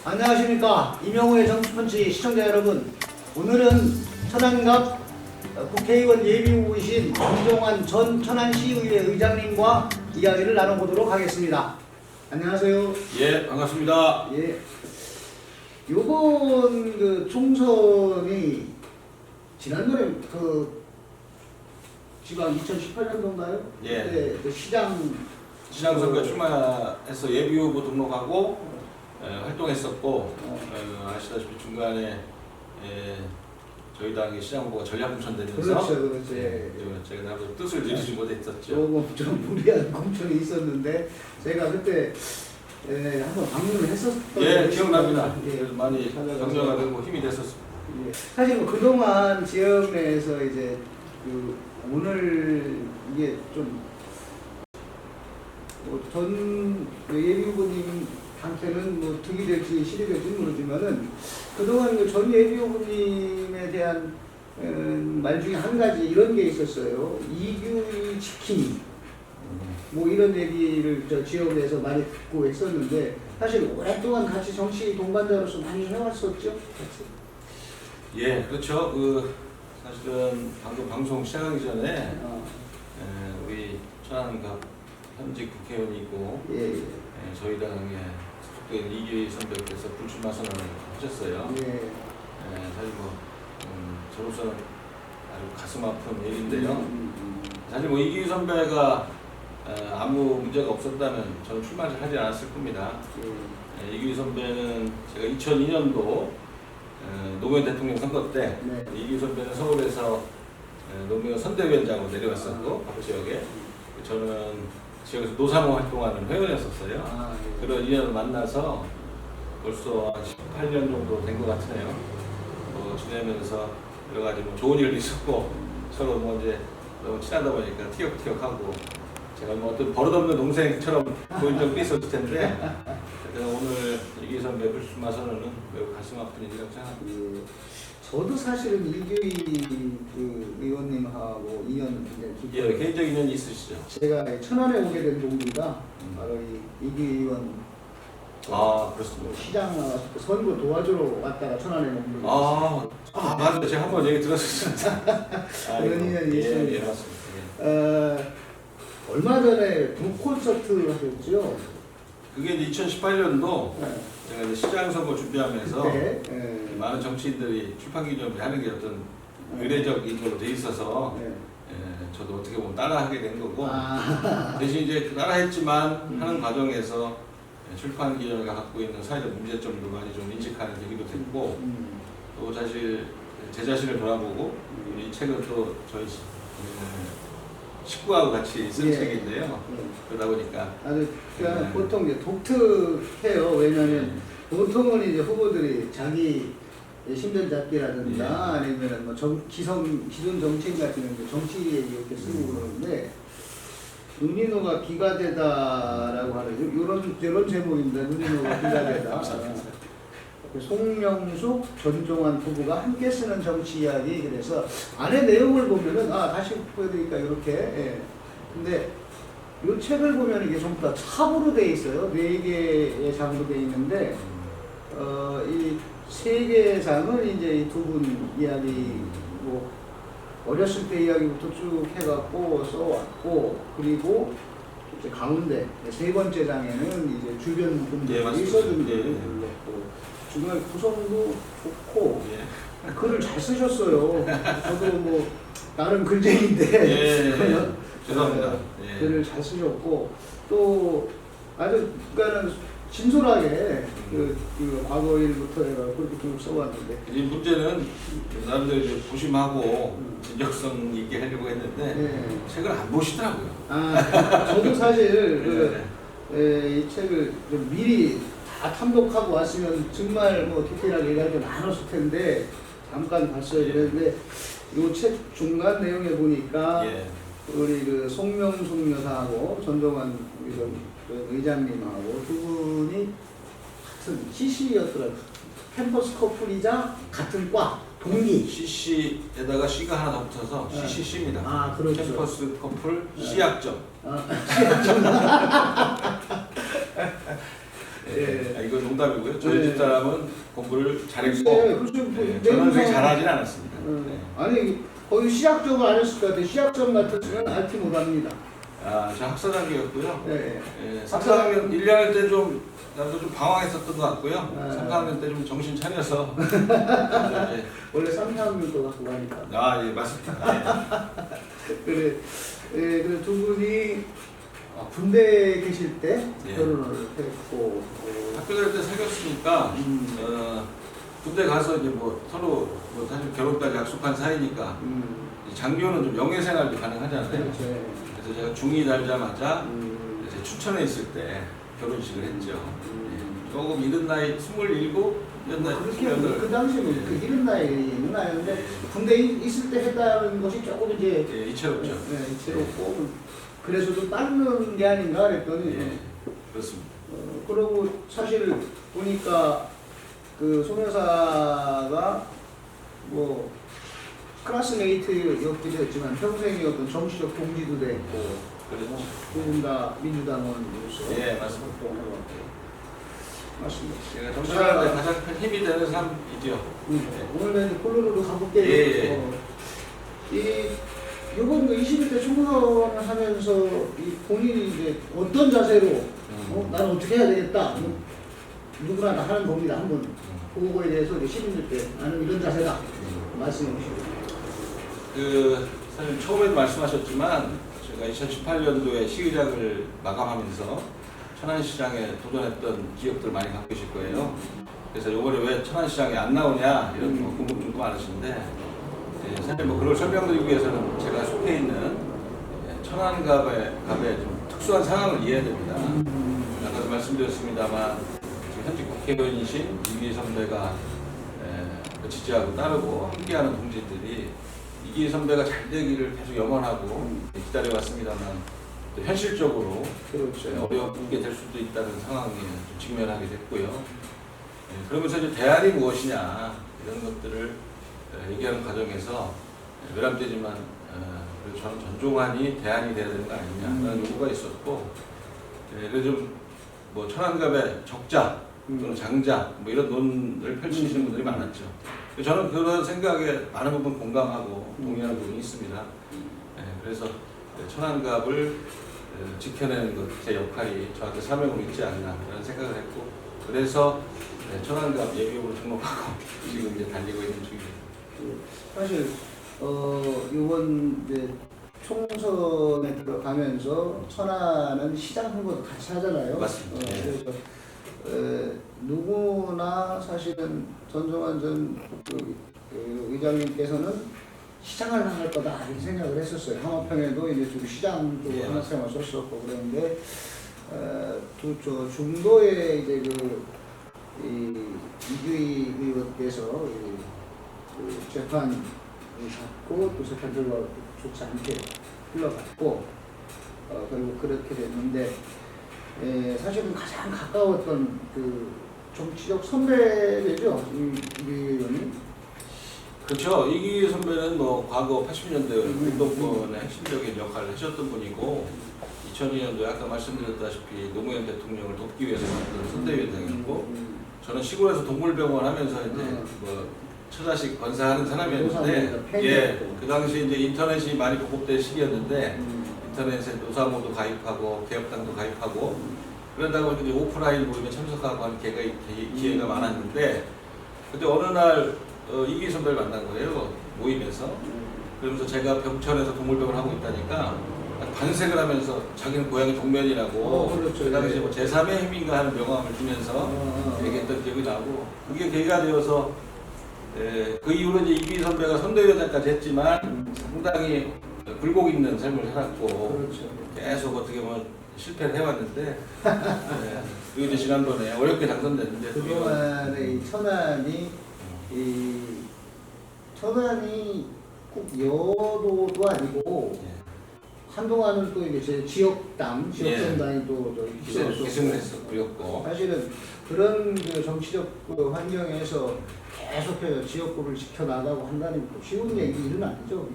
안녕하십니까. 이명호의 정치펀치 시청자 여러분. 오늘은 천안갑 국회의원 예비후보이신 정종환 전 천안시의회 의장님과 이야기를 나눠보도록 하겠습니다. 안녕하세요. 예, 반갑습니다. 예. 요번 그 총선이 지난번에 그 지방 2018년도인가요? 예. 그때 그 시장선거 출마해서 예비후보 등록하고 활동했었고 아시다시피 중간에 저희 당의 시장 후보가 전략 공천되면서 그렇죠. 제가 나도 뜻을 이루지 못했었죠. 조금 좀 무리한 공천이 있었는데 제가 그때 한번 방문을 했었던 예, 기억납니다. 예, 그래서 많이 격려가 되고 힘이 됐었습니다. 예. 사실 뭐 그동안 지역 내에서 이제 그 오늘 이게 좀전 예비 후보님한테는 뭐 득이 될지 실이 될지 모르지만은 그동안 그 전 예비 후보님에 대한 말 중에 한 가지 이런 게 있었어요. 이규희 지킴이 뭐 이런 얘기를 저 지역에서 많이 듣고 했었는데 사실 오랫동안 같이 정치 동반자로서 많이 해왔었죠. 같이. 예, 그렇죠. 그 사실은 방금 방송 시작하기 전에 우리 천안갑 현직 국회의원이고 저희 당에 소속된 이규희 선배께서 불출마 선언을 하셨어요. 사실 뭐 저로서는 아주 가슴 아픈 얘기인데요. 사실 뭐 이규희 선배가 아무 문제가 없었다면 저는 출마를 하지 않았을 겁니다. 이규희 선배는 제가 2002년도 노무현 대통령 선거 때 이규희 선배는 서울에서 노무현 선대위원장으로 내려왔었고 각 지역에 저는 지역에서 노사모 활동하는 회원이었었어요. 그런 인연을 만나서 벌써 한 18년 정도 된 것 같으네요. 지내면서 여러 가지 뭐 좋은 일도 있었고 서로 뭐 이제 너무 친하다 보니까 티격태격하고 제가 뭐 어떤 버릇없는 동생처럼 보인 적도 있었을 텐데 오늘 이규희 선배 불출마 선언은 매우 가슴 아픈 일이라고 생각합니다. 저도 사실은 이규희 그 의원님하고 인연은 굉장히 깊어요. 개인적 인연이 있으시죠? 제가 천안에 오게 된 동기가 바로 이규희 의원 그렇습니다. 시장 나와서 선거 도와주러 왔다가 천안에 머물러 맞아요. 제가 한번 얘기 들었었습니다. 그런 인연이 있습니다. 예, 맞습니다. 얼마 전에 북콘서트 하셨죠? 그게 이제 2018년도 제가 이제 시장 선거 준비하면서 많은 정치인들이 출판 기념회 하는 게 어떤 의례적인 걸로 돼 있어서 저도 어떻게 보면 따라하게 된 거고 대신 이제 따라했지만 하는 과정에서 출판 기념회가 갖고 있는 사회적 문제점도 많이 좀 인식하는 계기도 됐고 또 사실 제 자신을 돌아보고 이 책은 또 저희 식구하고 같이 쓴 책인데요. 그러다 보니까 그러니까 보통 이제 독특해요. 왜냐하면 보통은 이제 후보들이 자기 신변잡기라든가 아니면 뭐 기존 정치인 같은 경우 정치 얘기 이렇게 쓰고 그러는데 눈이노가 비가 되다라고 하는 이런 제목입니다. 눈이노가 비가 되다. 송명숙, 전종환 부부가 함께 쓰는 정치 이야기. 그래서 안에 내용을 보면은 다시 보여드리니까 이렇게. 근데 이 책을 보면 이게 전부 다 삽으로 돼 있어요. 4개의 장으로 돼 있는데 이 3개의 장은 이제 이 두 분 이야기 뭐 어렸을 때 이야기부터 쭉 해갖고 써왔고 그리고 이제 가운데 3번째 장에는 이제 주변 분들이 써준 글을 불렀고 중간 구성도 좋고 글을 잘 쓰셨어요. 저도 뭐 나름 글쟁인데 죄송합니다. 글을 잘 쓰셨고 또 아주 그러니까는 진솔하게 그 과거 일부터 해가 그렇게 쭉 써왔는데 이 문제는 사람들이 좀 조심하고 진정성 있게 하려고 했는데 책을 안 보시더라고요. 저도 사실 이 책을 좀 미리 다 탐독하고 왔으면 정말 뭐 디테일하게 얘기할 게 많았을 텐데 잠깐 봤어요. 그랬는데 이 책 중간 내용에 보니까 우리 그 송명숙 여사하고 전종환 의장님하고 두 분이 같은 CC였더라고요. 캠퍼스 커플이자 같은 과 동기. CC에다가 C가 하나 더 붙어서 CCC입니다. 그렇죠. 캠퍼스 커플 C학점. C학점. 예. 아, 이거 농담이고요. 저희 집 사람은 공부를 잘했고 그렇죠. 저는 그렇게 잘하진 않았습니다. 아니 거의 시작점을 안 했을 것 같아요. 시작점 같았으면 알지 못합니다. 아, 저 학사 단계였고요. 네. 3, 4학년 1, 2학년 때 좀 나도 좀 방황했었던 것 같고요. 3, 4학년 때 좀 정신 차려서 원래 3, 4학년도 갖고 가니까. 아, 예, 맞습니다. 그래, 그래 두 분이 군대에 계실 때 결혼을 했고 학교 다닐 때 사귀었으니까 군대 가서 이제 뭐 서로 뭐 사실 결혼까지 약속한 사이니까 장교는 좀 명예 생활도 가능하잖아요. 그렇죠. 그래서 제가 중2 달자마자 이제 춘천에 있을 때 결혼식을 했죠. 조금 이른 나이 27, 이런 나이 그렇게 28. 그 당시에는 그 이른 나이는 아닌데 군대에 있을 때 했다는 것이 조금 이제 이채롭죠. 이채롭고 그래서 좀 빠른 게 아닌가 그랬더니 그렇습니다. 그러고 사실 보니까 그 손 여사가 뭐 클래스메이트였기도 했지만 평생의 어떤 정치적 동지도 됐고 그렇죠. 두 분 다 민주당원으로서 예, 맞습니다. 활동해왔고 맞습니다. 제가 정치하는 데 가장 큰 힘이 되는 사람이죠. 오늘은 콜로로도 가볼게요. 이번 21대 총선을 하면서 이 본인이 이제 어떤 자세로 나는 어떻게 해야 되겠다. 누구나 다 하는 겁니다. 한번 그거에 대해서 이제 시민들께 나는 이런 자세다 말씀해 주시고. 사실 처음에도 말씀하셨지만 제가 2018년도에 시의장을 마감하면서 천안시장에 도전했던 기억들 많이 갖고 계실 거예요. 그래서 이번에 왜 천안시장에 안 나오냐 이런 궁금증도 많으신데 사실 뭐 그걸 설명드리기 위해서는 제가 속해 있는 천안갑의 좀 특수한 상황을 이해해야 됩니다. 아까도 말씀드렸습니다만 지금 현직 국회의원이신 이기희 선배가 지지하고 따르고 함께하는 동지들이 이기희 선배가 잘 되기를 계속 염원하고 기다려왔습니다만 또 현실적으로 그렇죠. 어렵게 될 수도 있다는 상황에 직면하게 됐고요. 그러면서 이제 대안이 무엇이냐 이런 것들을 얘기하는 과정에서 외람되지만 그래도 저는 전종환이 대안이 돼야 되는 거 아니냐라는 요구가 있었고 그래서 좀 뭐 천안갑의 적자 또는 장자 뭐 이런 논을 펼치시는 분들이 많았죠. 저는 그런 생각에 많은 부분 공감하고 동의하는 부분이 있습니다. 그래서 천안갑을 지켜내는 것 제 역할이 저한테 사명으로 있지 않나 그런 생각을 했고 그래서 천안갑 예비역으로 등록하고 지금 이제 달리고 있는 중입니다. 사실 이번 이제 총선에 들어가면서 천안은 시장 선거도 같이 하잖아요. 맞습니다. 그래서 누구나 사실은 전종환 전 의장님께서는 시장을 나갈 거다 이렇게 생각을 했었어요. 함화평에도 이제 주 시장도 하나생활 썼었고 그런데 저 중도에 이제 이규희 의원께서 재판을 받고 또 재판 결과가 좋지 않게 흘러갔고 결국 그렇게 됐는데 사실은 가장 가까웠던 그 정치적 선배죠 이규희 의원이. 그렇죠. 이기희 선배는 뭐 과거 80년대 운동권의 핵심적인 역할을 하셨던 분이고 2002년도에 아까 말씀드렸다시피 노무현 대통령을 돕기 위해서 만든 선대위원장이었고 저는 시골에서 동물병원 하면서 이제 뭐 처자식 권사하는 사람이었는데 그 당시 이제 인터넷이 많이 보급될 시기였는데 인터넷에 노사모도 가입하고 개혁당도 가입하고 그러다 보니까 이제 오프라인 모임에 참석하고 하는 기회가 많았는데 그때 어느 날 이기희 선배를 만난 거예요. 모임에서. 그러면서 제가 병천에서 동물병을 하고 있다니까 반색을 하면서 자기는 고향이 동면이라고 그렇죠. 그 당시에 뭐 제3의 힘인가 하는 명함을 주면서 얘기했던 기억이 나고 그게 계기가 되어서 그 이후로 이제 이기희 선배가 선대위원장까지 했지만 상당히 굴곡 있는 삶을 살았고 그렇죠. 계속 어떻게 보면 실패를 해왔는데 그리고 이제 지난번에 어렵게 당선됐는데 그동안에 이 천안이 꼭 여도도 아니고 한동안은 또 이제 제 지역정당이 또 기승을 했었고 사실은 그런 그 정치적 그 환경에서 계속해서 지역구를 지켜나가고 한다는 거 쉬운 일은 아니죠.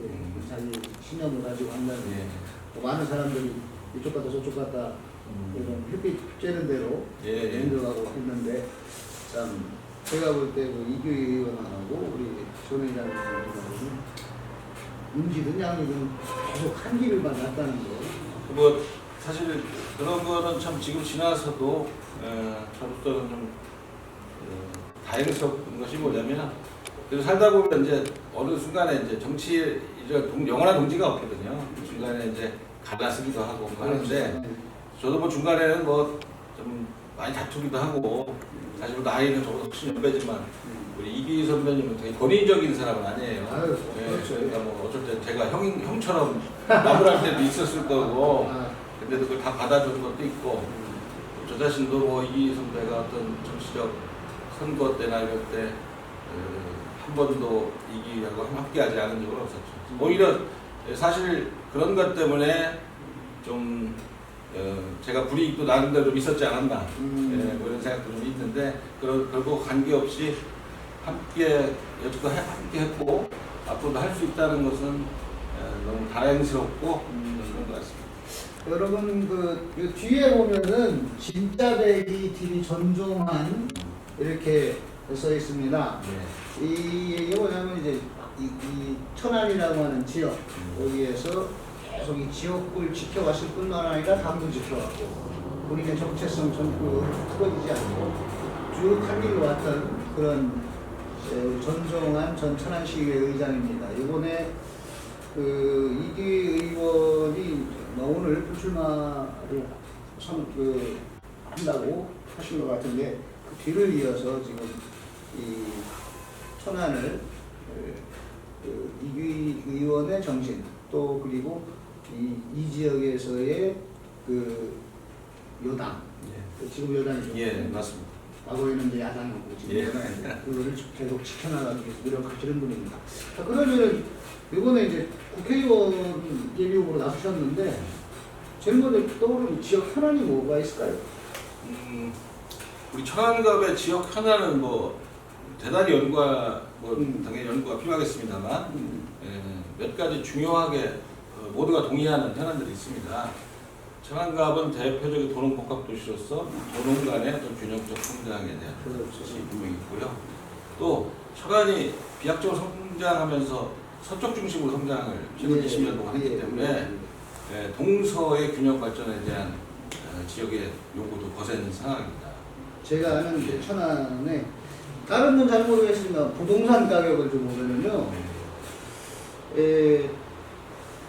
자기 신념을 가지고 한다는 거. 많은 사람들이 이쪽 갔다 저쪽 갔다 이런 햇빛 쬐는 대로 예. 행동하고 있는데 참 제가 볼 때 그 이규희 의원하고 우리 전 회장님하고는 음지든 양이든 계속 한 길을만 갔다는 거. 뭐 사실 그런 거는 참 지금 지나서도 저로서는 좀 다행스러운 것이 뭐냐면 그래서 살다 보면 이제 어느 순간에 이제 정치 이제 영원한 동지가 없거든요. 중간에 이제 갈라쓰기도 하고 뭐 하는데 저도 뭐 중간에는 뭐 좀 많이 다투기도 하고 사실 뭐 나이는 저보다 훨씬 연배지만 우리 이기 선배님은 되게 권위적인 사람은 아니에요. 아유, 예, 그렇죠. 그러니까 뭐 어쩔 때 제가 형처럼 나무랄 때도 있었을 거고 근데도 그걸 다 받아준 것도 있고 저 자신도 뭐 이기 선배가 어떤 정치적 선거 때나 이럴 때 한 번도 이기하고 함께하지 않은 적은 없었죠. 오히려 사실 그런 것 때문에 좀 제가 불이익도 나름대로 좀 있었지 않았나 뭐 이런 생각도 좀 있는데 결국 관계없이 여태껏 함께 했고 앞으로도 할 수 있다는 것은 너무 다행스럽고 그런 것 같습니다. 여러분 그 뒤에 보면은 진짜 배기 TV 전종한 이렇게 써 있습니다. 네. 이게 뭐냐면 이제 이 천안이라고 하는 지역 여기에서 계속 이 지역을 지켜왔을 뿐만 아니라 당도 지켜왔고 본인의 정체성 전부 틀어지지 않고 쭉 한 길로 왔던 그런 전종한 전 천안시의회 의장입니다. 이번에 그 이기 의원이 오늘 불출마를 한다고 하신 것 같은데 그 뒤를 이어서 지금 이 천안을 이기 의원의 정신 또 그리고 이 지역에서의 그 여당 지금 여당이죠. 예, 맞습니다. 과거에는 이제 야당이고 지금 예. 여당이고 그거를 계속 지켜나가기 위해서 노력하시는 분입니다. 자, 그러면은 이번에 이제 국회의원 예비 후보로 나서셨는데 제일 먼저 떠오르는 지역 현안이 뭐가 있을까요? 우리 천안갑의 지역 현안은 뭐 대단히 연구가 당연히 연구가 필요하겠습니다만 몇 가지 중요하게 모두가 동의하는 현안들이 있습니다. 천안갑은 대표적인 도농복합도시로서 도농 간의 어떤 균형적 성장에 대한 것이 분명히 있고요. 또 천안이 비약적으로 성장하면서 서쪽 중심으로 성장을 최근 20년 동안 했기 때문에 동서의 균형 발전에 대한 지역의 요구도 거센 상황입니다. 제가 아는 이제 천안에 다른 건 잘 모르겠지만 부동산 가격을 좀 보면은요.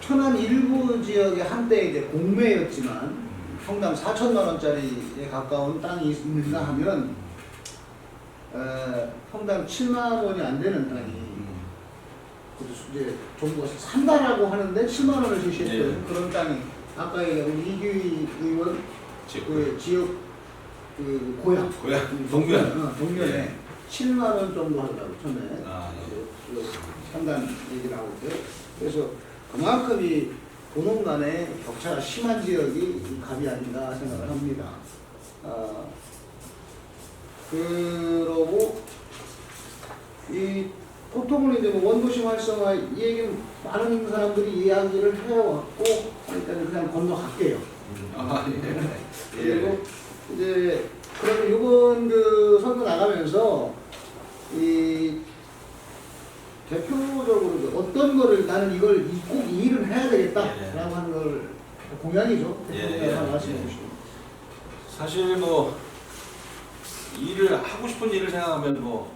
천안 일부 지역에 한때 이제 공매였지만 평당 4천만 원짜리에 가까운 땅이 있는가 하면 평당 7만 원이 안 되는 땅이 이제 정부가 산다라고 하는데 7만 원을 제시했던 그런 땅이 아까 우리 이규희 의원 그 지역 그 고향 동면에 7만 원 정도 하더라고 처음에 상단 얘기를 하고 있어요. 그래서 그만큼 이 도농 간의 격차가 심한 지역이 이 갑이 아닌가 생각을 합니다. 그러고 이 보통은 이제 뭐 원도심 활성화 이 얘기는 많은 사람들이 이야기를 해왔고 그러니까 그냥 건너갈게요. 그리고 이제 그러면 이번 그 선거 나가면서 이 대표적으로 어떤 거를 나는 이걸 꼭 이 일을 해야 되겠다라고 하는 걸 공약이죠. 대표님께서 말씀해 주시고. 사실 뭐 일을 하고 싶은 일을 생각하면 뭐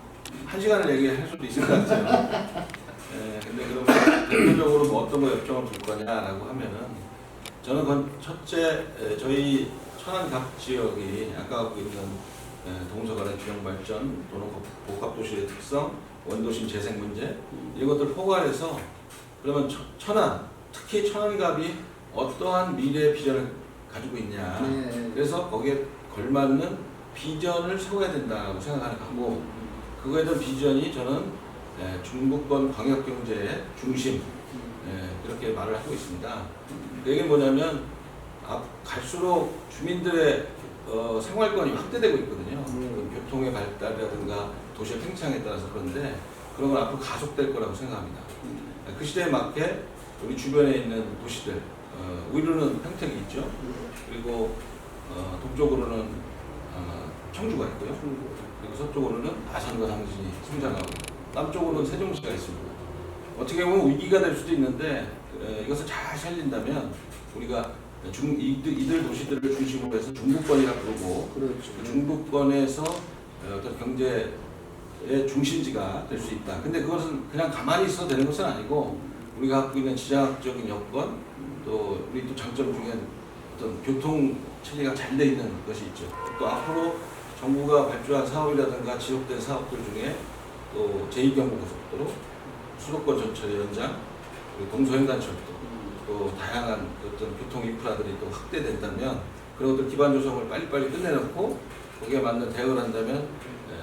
1시간을 얘기할 수도 있을 것 같아요. 근데 그러면 대표적으로 뭐 어떤 거 요청을 줄 거냐라고 하면은 저는 그건 첫째 저희 천안갑 지역이 아까 갖고 있는 동서 간의 균형 발전 또는 복합도시의 특성, 원도심 재생 문제 이것들 포괄해서 그러면 천안 특히 천안갑이 어떠한 미래 비전을 가지고 있냐 그래서 거기에 걸맞는 비전을 세워야 된다고 생각하고 그거에 대한 비전이 저는 중부권 광역경제의 중심 그렇게 말을 하고 있습니다. 그 얘기는 뭐냐면 갈수록 주민들의 생활권이 확대되고 있거든요. 교통의 발달이라든가 도시의 팽창에 따라서 그런데 그런 건 앞으로 가속될 거라고 생각합니다. 그 시대에 맞게 우리 주변에 있는 도시들 우리로는 평택이 있죠. 그리고 동쪽으로는 청주가 있고요. 그리고 서쪽으로는 아산과 당진이 성장하고 남쪽으로는 세종시가 있습니다. 어떻게 보면 위기가 될 수도 있는데 이것을 잘 살린다면 우리가 이들 도시들을 중심으로 해서 중부권이라 부르고 그렇죠. 그 중부권에서 어떤 경제의 중심지가 될 수 있다. 근데 그것은 그냥 가만히 있어도 되는 것은 아니고 우리가 갖고 있는 지정학적인 여건 또 우리 또 장점 중에 어떤 교통 체계가 잘 돼 있는 것이 있죠. 또 앞으로 정부가 발주한 사업이라든가 지속된 사업들 중에 또 제2경부고속도로, 수도권 전철 연장, 그리고 동서횡단철도, 또 다양한 어떤 교통 인프라들이 또 확대된다면 그런 것들 기반 조성을 빨리빨리 끝내놓고 거기에 맞는 대응을 한다면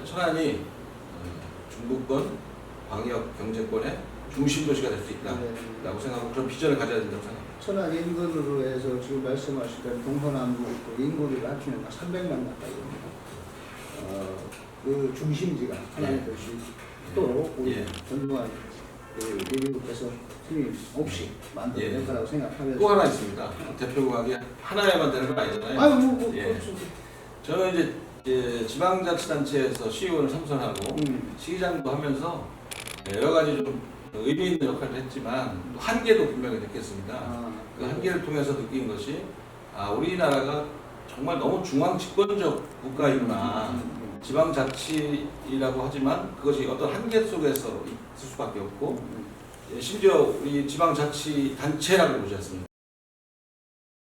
천안이 중부권 광역 경제권의 중심 도시가 될 수 있다라고 생각하고 그런 비전을 가져야 된다고 생각합니다. 천안 인근으로 해서 지금 말씀하신 대로 동서남북 인구를 합치면 300만 가까이 됩니다. 그 중심지가 하나의 될 수 있도록 우리 전무한 예비국께서 틀림없이 만들어낼 거라고 생각하면서 또 하나 있습니다. 대표국이 하나야만 되는 건 아니잖아요. 아유, 그렇죠. 저는 이제 지방자치단체에서 시의원을 삼선하고 시의장도 하면서 여러 가지 좀 의미 있는 역할을 했지만 또 한계도 분명히 느꼈습니다. 그 한계를 통해서 느낀 것이 우리나라가 정말 너무 중앙 집권적 국가이구나. 지방자치라고 하지만 그것이 어떤 한계 속에서 있을 수밖에 없고 심지어 우리 지방자치단체라고 그러지 않습니까?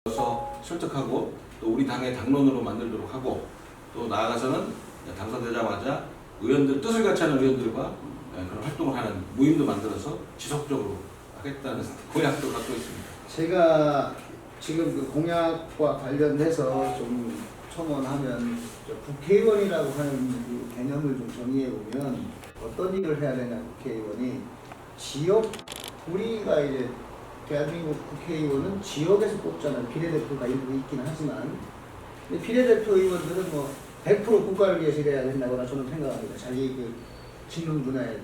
그래서 설득하고 또 우리 당의 당론으로 만들도록 하고 또 나아가서는 당선되자마자 의원들 뜻을 같이 하는 의원들과 그런 활동을 하는 모임도 만들어서 지속적으로 하겠다는 공약도 갖고 있습니다. 제가 지금 그 공약과 관련해서 좀 첨언하면 국회의원이라고 하는 그 개념을 좀 정의해 보면 어떤 일을 해야 되냐. 국회의원이 지역, 우리가 이제 대한민국 국회의원은 지역에서 뽑잖아요. 비례대표가 일부 있긴 하지만 근데 비례대표 의원들은 뭐 100% 국가를 위해서 일해야 된다거나 저는 생각합니다. 자기 그 직능 분야에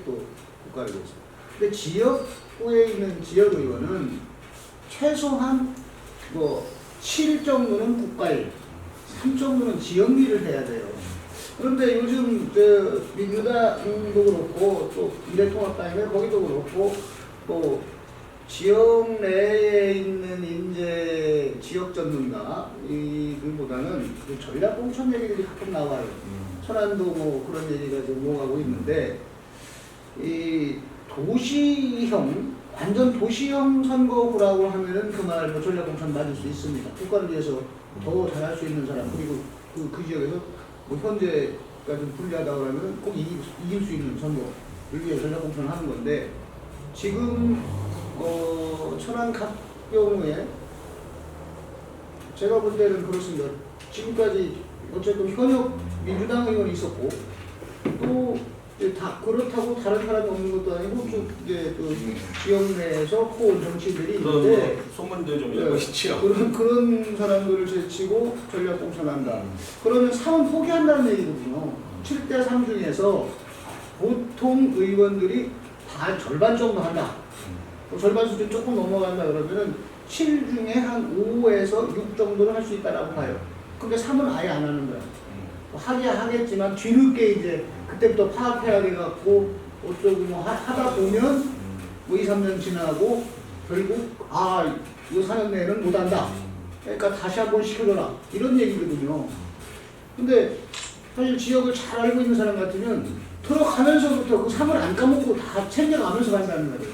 또 국가를 위해서. 근데 지역구에 있는 지역의원은 최소한 뭐 7 정도는 국가일, 3 정도는 지역일을 해야 돼요. 그런데 요즘 민주당도 그렇고 또 미래통합당이나 거기도 그렇고 또 지역 내에 있는 인재 지역 전문가 이들보다는 그 전략 공천 얘기들이 가끔 나와요. 천안도 뭐 그런 얘기가 좀 오가고 있는데 이 도시형 완전 도시형 선거구라고 하면은 그 말 뭐 전략 공천 맞을 수 있습니다. 국가를 위해서 더 잘할 수 있는 사람 그리고 그 지역에서 뭐 현재가 좀 불리하다 그러면 꼭 이길 수 있는 선거를 위해 전략 공천을 하는 건데 지금 천안 각 경우에 제가 볼 때는 그렇습니다. 지금까지 어쨌든 현역 민주당 의원이 있었고 또 다 그렇다고 다른 사람이 없는 것도 아니고 쭉 이제 그 지역 내에서 코온 정치인들이 있는데 소문도 좀 열고 있죠. 그런 사람들을 제치고 전략 공천한다. 그러면 3은 포기한다는 얘기거든요. 7대 3 중에서 보통 의원들이 다 절반 정도 한다. 절반 수준 조금 넘어간다 그러면은 7 중에 한 5에서 6 정도는 할 수 있다라고 봐요. 근데 3은 아예 안 하는 거야. 하겠지만 뒤늦게 이제 그때부터 파악해야 돼갖고 어쩌고 뭐 하다 보면 뭐 2, 3년 지나고 결국 이거 4년 내에는 못한다. 그러니까 다시 한번 시켜줘라. 이런 얘기거든요. 근데 사실 지역을 잘 알고 있는 사람 같으면 들어가면서부터 그 3을 안 까먹고 다 챙겨가면서 간다는 거예요.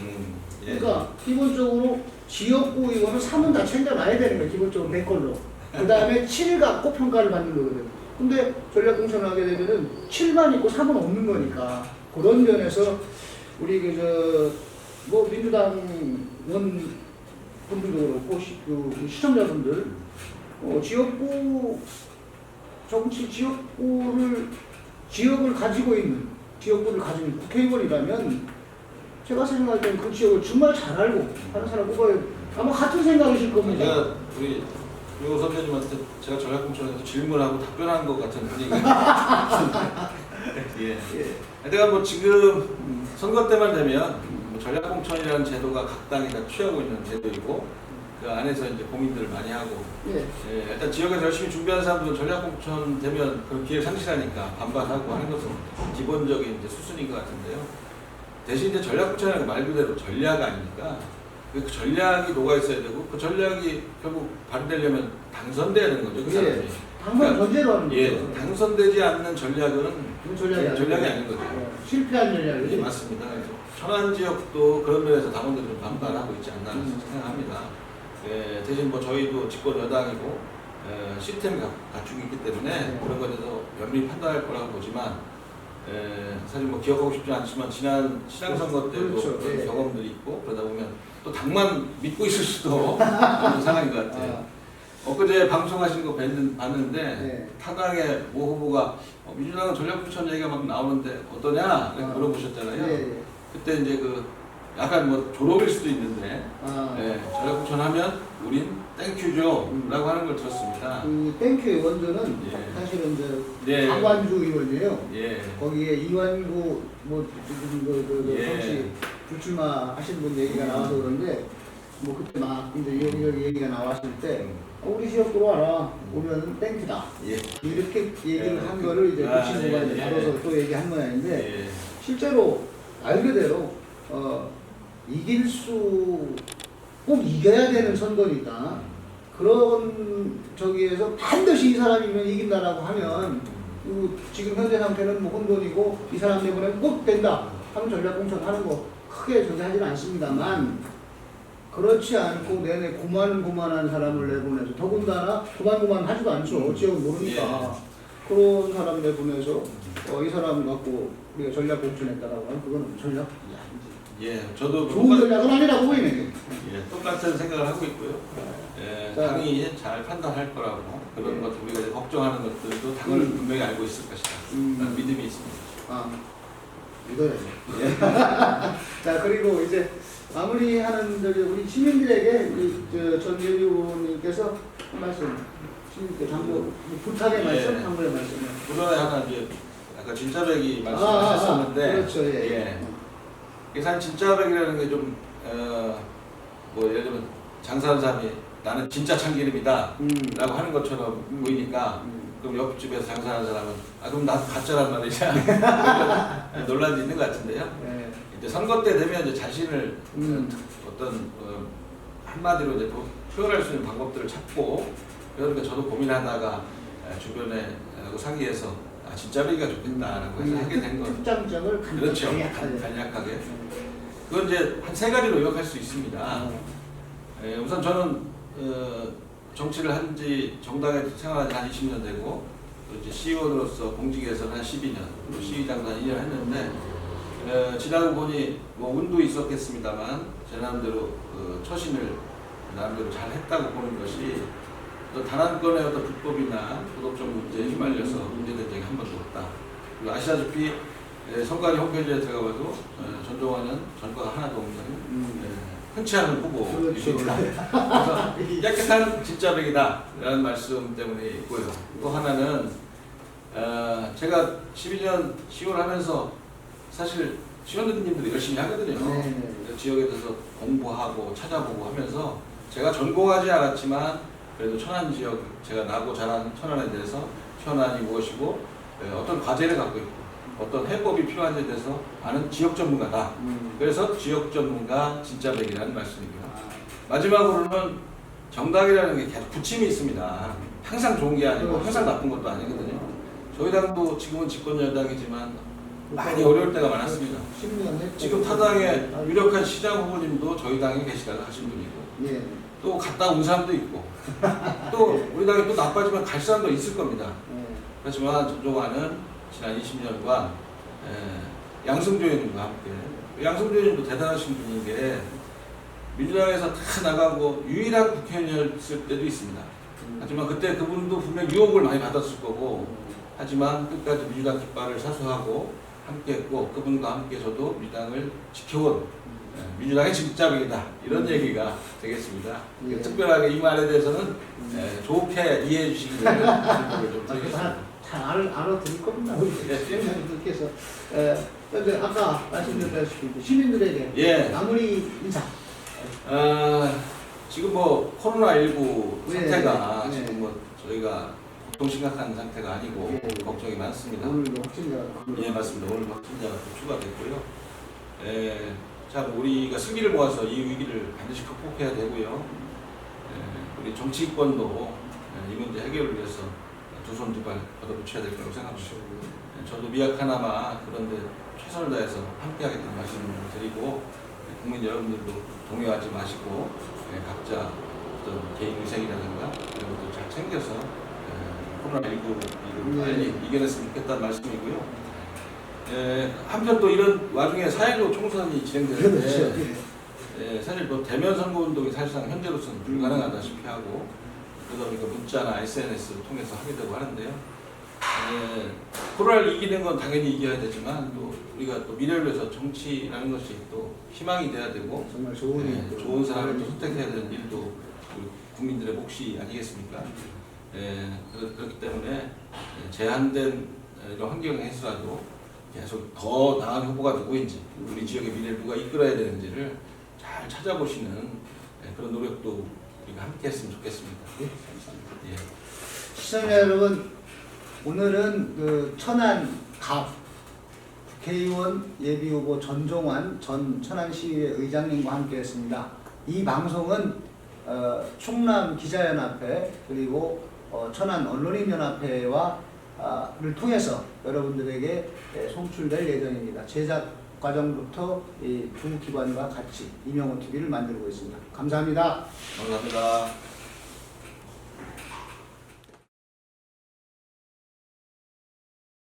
그러니까 기본적으로 지역구 의원은 3은 다 챙겨놔야 되는 거예요. 기본적으로 내 걸로. 그 다음에 7 갖고 평가를 받는 거거든요. 근데 전략 공천을 하게 되면은 7만 있고 3은 없는 거니까 그런 면에서 우리 뭐 민주당 의원 분들도 그렇고 그 시청자분들 지역구 정치 지역을 가지고 있는 국회의원이라면 제가 생각할 때는 그 지역을 정말 잘 알고 하는 사람 뽑아요. 아마 같은 생각이실 겁니다. 제가 우리 유 선배님한테 제가 전략 공천에서 질문하고 답변한 것 같은 분위기. 예. 하여튼 뭐 지금 선거 때만 되면 전략 공천이라는 제도가 각 당이 다 취하고 있는 제도이고 그 안에서 이제 고민들을 많이 하고 예. 예, 일단 지역에서 열심히 준비하는 사람들은 전략공천 되면 그런 기회를 상실하니까 반발하고 하는 것은 기본적인 이제 수순인 것 같은데요. 대신 이제 전략공천이라는 말 그대로 전략 아닙니까? 그 전략이 녹아 있어야 되고 그 전략이 결국 발휘되려면 당선돼야 되는 거죠. 그 사람이. 예. 당선 전제로 하는 거죠. 예, 당선되지 않는 전략은 전략이 아닌 거죠. 실패한 전략이죠. 예, 맞습니다. 천안 지역도 그런 면에서 당원들이 좀 반발하고 있지 않나 생각합니다. 예, 대신 뭐 저희도 집권 여당이고 시스템이 갖추고 있기 때문에 그런 것에 대해서 면밀히 판단할 거라고 보지만 사실 뭐 기억하고 싶지 않지만 지난 시장 선거 때도 그렇죠. 그런 예. 경험들이 있고 그러다 보면 또 당만 믿고 있을 수도 있는 상황인 것 같아요. 엊그제 방송하신 거 봤는데 네. 타당의 모 후보가 민주당은 전략부천 얘기가 막 나오는데 어떠냐 물어보셨잖아요. 네. 그때 이제 그 약간 뭐 조롱일 수도 있는데 전략부천 하면 우린 땡큐죠 라고 하는 걸 들었습니다. 그 땡큐의 원조는 예. 사실은 이제 예. 박완주 의원이에요. 예. 거기에 이완구 뭐 예. 정치 불출마 하신 분 얘기가 나와서 그런데 뭐 그때 막 이제 여기저기 얘기가 나왔을 때 우리 지역으로 와라 오면 땡큐다 예. 이렇게 얘기를 예. 한 거를 이제 그 친구가 이제 받아서 또 얘기한 모양인데 실제로 말 그대로 이길 수 꼭 이겨야 되는 선거니까 그런 저기에서 반드시 이 사람이면 이긴다라고 하면 지금 현재 상태는 뭐 혼돈이고 이 사람 때문에 꼭 된다 하면 전략공천 하는 거 크게 존재하지는 않습니다만 그렇지 않고 내내 고만고만한 사람을 내보내서 더군다나 고만고만하지도 않죠. 지역은 모르니까 그런 사람 내보내서 이 사람 갖고 우리가 전략공천했다라고 하면 그거는 전략이 아니지. 예, 저도 좋은 전략은 아니라고 보이네. 예, 똑같은 생각을 하고 있고요. 예, 당이 잘 판단할 거라고 그런 것 우리가 걱정하는 것들도 당을 분명히 알고 있을 것이다. 라는 믿음이 있습니다. 믿어야죠. 예. 자 그리고 이제 마무리하는 우리 시민들에게 전 의원님께서 한 말씀, 시민께 당부 부탁의 말씀, 당부의 말씀. 그전에 하나 이제 아까 진짜배기 말씀하셨었는데, 그렇죠, 예. 이게 사실 진짜배기라는 게 좀 뭐 예를 들면 장사하는 사람이 나는 진짜 참기름이다라고 하는 것처럼 보이니까. 그럼 옆집에서 장사하는 사람은 그럼 나도 가짜란 말이냐 논란이 있는 것 같은데요. 네. 이제 선거 때 되면 이제 자신을 어떤 한마디로 이제 표현할 수 있는 방법들을 찾고 그러니까 저도 고민하다가 주변에 상의해서 진짜배기가 좋겠다라고 해서 하게 된 거. 특장점을 그렇죠. 간략하게. 그건 이제 한 세 가지로 요약할 수 있습니다. 우선 저는 정치를 한지 정당에 생활한 지 한 20년 되고 또 이제 시의원으로서 공직에서 한 12년, 또 시의장도 한 2년 했는데 지나고 보니 뭐 운도 있었겠습니다만 제 나름대로 그 처신을 나름대로 잘 했다고 보는 것이 또 단 한 건의 어떤 불법이나 도덕적 문제에 휘말려서 문제된 적이 한 번도 없다. 그리고 아시다시피 선관위 홈페이지에 들어가봐도 전종환은 전과가 하나도 없는 흔치 않은 후보입니다. 그래서 깨끗한 진짜배기다라는 말씀 때문에 있고요. 또 하나는 제가 12년 시월 하면서 사실 시원님들이 열심히 하거든요. 지역에 대해서 공부하고 찾아보고 하면서 제가 전공하지 않았지만 그래도 천안 지역 제가 나고 자란 천안에 대해서 천안이 무엇이고 어떤 과제를 갖고 있고 어떤 해법이 필요한지에 대해서 아는 지역 전문가다. 그래서 지역 전문가 진짜배기라는 말씀입니다. 마지막으로는 정당이라는 게 계속 부침이 있습니다. 항상 좋은 게 아니고 항상 나쁜 것도 아니거든요. 저희 당도 지금은 집권 여당이지만 많이 어려울 때가 많았습니다. 지금 타당의 유력한 시장 후보님도 저희 당에 계시다가 하신 분이고 또 갔다 온 사람도 있고 또 우리 당이 또 나빠지면 갈 사람도 있을 겁니다. 그렇지만 전종환은 지난 20년간 양승조 의원님과 함께 양승조 의원님도 대단하신 분인 게 민주당에서 다 나가고 유일한 국회의원이었을 때도 있습니다. 하지만 그때 그분도 분명 유혹을 많이 받았을 거고 하지만 끝까지 민주당 깃발을 사수하고 함께했고 그분과 함께 저도 민주당을 지켜온 민주당의 진짜배기다 이런 얘기가 되겠습니다. 특별하게 이 말에 대해서는 좋게 이해해 주시기 바랍니다. 좀 드리겠습니다. 잘 알아들을 겁니다. 그래서 현재 아까 말씀드렸다시피 시민들에게 마무리 인사. 지금 뭐 코로나19 네, 상태가 네. 지금 뭐 저희가 보통 심각한 상태가 아니고 네. 걱정이 많습니다. 오늘도 확진자가 예, 맞습니다. 오늘 확진자가 또 추가됐고요. 참 우리가 승기를 모아서 이 위기를 반드시 극복해야 되고요. 우리 정치권도 이 문제 해결을 위해서 두 손 두 발 걷어붙여야 될 거라고 생각합니다. 저도 미약하나마 그런데 최선을 다해서 함께하겠다는 말씀을 드리고 국민 여러분들도 동요하지 마시고 각자 어떤 개인 위생이라든가 이런 것도 잘 챙겨서 코로나19를 빨리 이겨냈으면 좋겠다는 말씀이고요. 한편 또 이런 와중에 4.16 총선이 진행되는데 그렇죠. 사실 뭐 대면 선거운동이 사실상 현재로서는 불가능하다시피 하고 그러다 보니까 문자나 SNS 통해서 하게 되고 하는데요. 코로나를 이기는 건 당연히 이겨야 되지만 또 우리가 또 미래를 위해서 정치라는 것이 또 희망이 돼야 되고 정말 좋은 좋은 사람을 또 선택해야 되는 일도 우리 국민들의 몫이 아니겠습니까? 그렇기 때문에 제한된 이런 환경에서라도 계속 더 나은 후보가 누구인지 우리 지역의 미래를 누가 이끌어야 되는지를 잘 찾아보시는 그런 노력도 우리가 함께 했으면 좋겠습니다. 예, 감사합니다. 예. 시청자 여러분, 오늘은 그 천안 갑 국회의원 예비후보 전종환 전 천안시의회 의장님과 함께했습니다. 이 방송은 충남 기자연합회 그리고 천안 언론인연합회와 를 통해서 여러분들에게 송출될 예정입니다. 제작 과정부터 이 두 기관과 같이 이명호 TV를 만들고 있습니다. 감사합니다. 감사합니다.